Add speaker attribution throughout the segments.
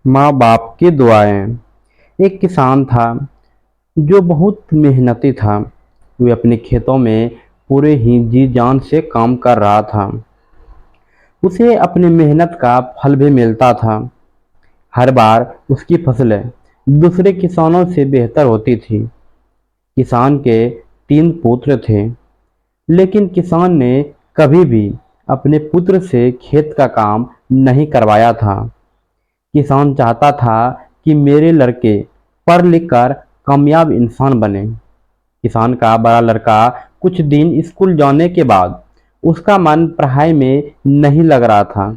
Speaker 1: माँ बाप की दुआएं। एक किसान था जो बहुत मेहनती था। वे अपने खेतों में पूरे ही जी जान से काम कर रहा था। उसे अपनी मेहनत का फल भी मिलता था। हर बार उसकी फसलें दूसरे किसानों से बेहतर होती थी। किसान के 3 पुत्र थे, लेकिन किसान ने कभी भी अपने पुत्र से खेत का काम नहीं करवाया था। किसान चाहता था कि मेरे लड़के पढ़ लिख कर कामयाब इंसान बने। किसान का बड़ा लड़का कुछ दिन स्कूल जाने के बाद उसका मन पढ़ाई में नहीं लग रहा था।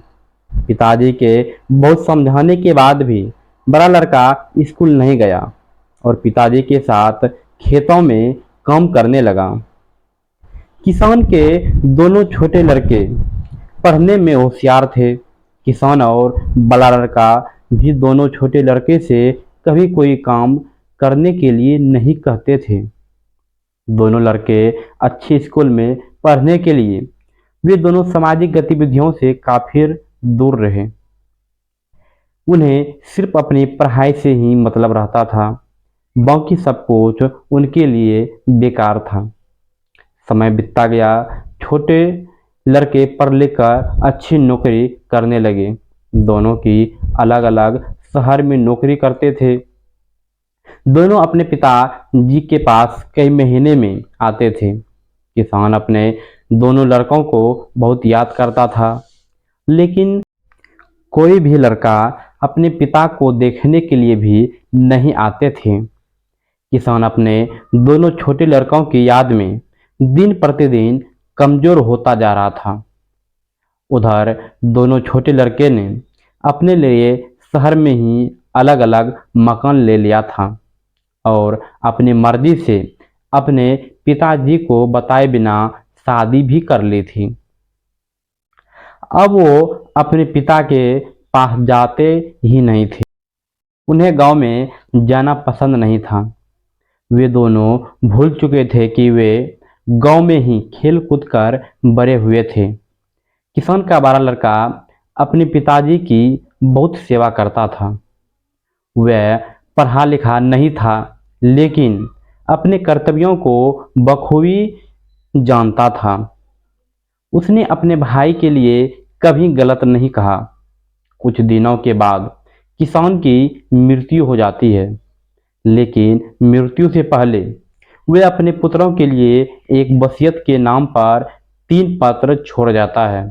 Speaker 1: पिताजी के बहुत समझाने के बाद भी बड़ा लड़का स्कूल नहीं गया और पिताजी के साथ खेतों में काम करने लगा। किसान के दोनों छोटे लड़के पढ़ने में होशियार थे। किसान और बड़ा लड़का भी दोनों छोटे लड़के से कभी कोई काम करने के लिए नहीं कहते थे। दोनों लड़के अच्छे स्कूल में पढ़ने के लिए वे दोनों सामाजिक गतिविधियों से काफी दूर रहे। उन्हें सिर्फ अपनी पढ़ाई से ही मतलब रहता था। बाकी सब कुछ उनके लिए बेकार था। समय बीतता गया। छोटे लड़के पढ़ लिख कर अच्छी नौकरी करने लगे। दोनों की अलग अलग शहर में नौकरी करते थे। दोनों अपने पिता जी के पास कई महीने में आते थे। किसान अपने दोनों लड़कों को बहुत याद करता था, लेकिन कोई भी लड़का अपने पिता को देखने के लिए भी नहीं आते थे। किसान अपने दोनों छोटे लड़कों की याद में दिन प्रतिदिन कमजोर होता जा रहा था। उधर दोनों छोटे लड़के ने अपने लिए शहर में ही अलग अलग मकान ले लिया था और अपनी मर्जी से अपने पिताजी को बताए बिना शादी भी कर ली थी। अब वो अपने पिता के पास जाते ही नहीं थे। उन्हें गांव में जाना पसंद नहीं था। वे दोनों भूल चुके थे कि वे गांव में ही खेल कूद कर बड़े हुए थे। किसान का बड़ा लड़का अपने पिताजी की बहुत सेवा करता था। वह पढ़ा लिखा नहीं था, लेकिन अपने कर्तव्यों को बखूबी जानता था। उसने अपने भाई के लिए कभी गलत नहीं कहा। कुछ दिनों के बाद किसान की मृत्यु हो जाती है, लेकिन मृत्यु से पहले वे अपने पुत्रों के लिए एक वसीयत के नाम पर 3 पत्र छोड़ जाता है।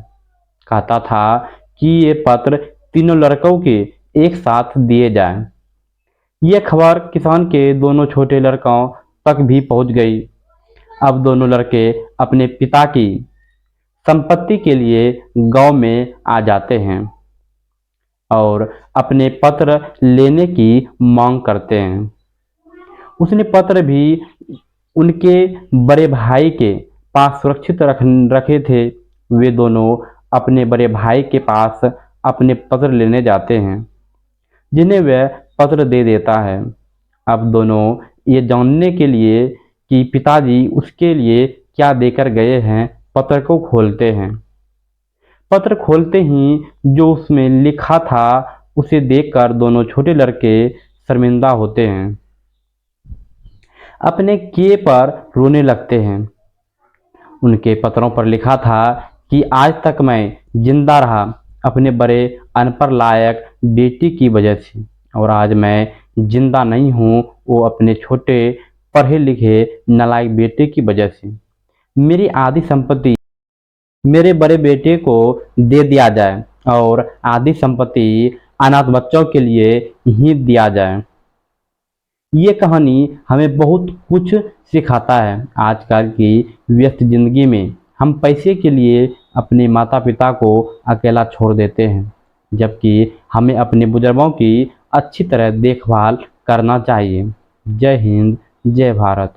Speaker 1: कहता था कि ये पत्र तीनों लड़कों के एक साथ दिए जाएं। यह खबर किसान के दोनों छोटे लड़कों तक भी पहुंच गई। अब दोनों लड़के अपने पिता की संपत्ति के लिए गांव में आ जाते हैं और अपने पत्र लेने की मांग करते हैं। उसने पत्र भी उनके बड़े भाई के पास सुरक्षित रखे थे। वे दोनों अपने बड़े भाई के पास अपने पत्र लेने जाते हैं, जिन्हें वह पत्र दे देता है। अब दोनों ये जानने के लिए कि पिताजी उसके लिए क्या देकर गए हैं, पत्र को खोलते हैं। पत्र खोलते ही जो उसमें लिखा था उसे देखकर दोनों छोटे लड़के शर्मिंदा होते हैं। अपने किए पर रोने लगते हैं। उनके पत्रों पर लिखा था कि आज तक मैं जिंदा रहा अपने बड़े अनपढ़ लायक बेटी की वजह से, और आज मैं जिंदा नहीं हूँ वो अपने छोटे पढ़े लिखे नालायक बेटे की वजह से। मेरी आधी संपत्ति मेरे बड़े बेटे को दे दिया जाए और आधी संपत्ति अनाथ बच्चों के लिए ही दिया जाए। ये कहानी हमें बहुत कुछ सिखाता है। आजकल की व्यस्त जिंदगी में हम पैसे के लिए अपने माता पिता को अकेला छोड़ देते हैं, जबकि हमें अपने बुजुर्गों की अच्छी तरह देखभाल करना चाहिए। जय हिंद, जय भारत।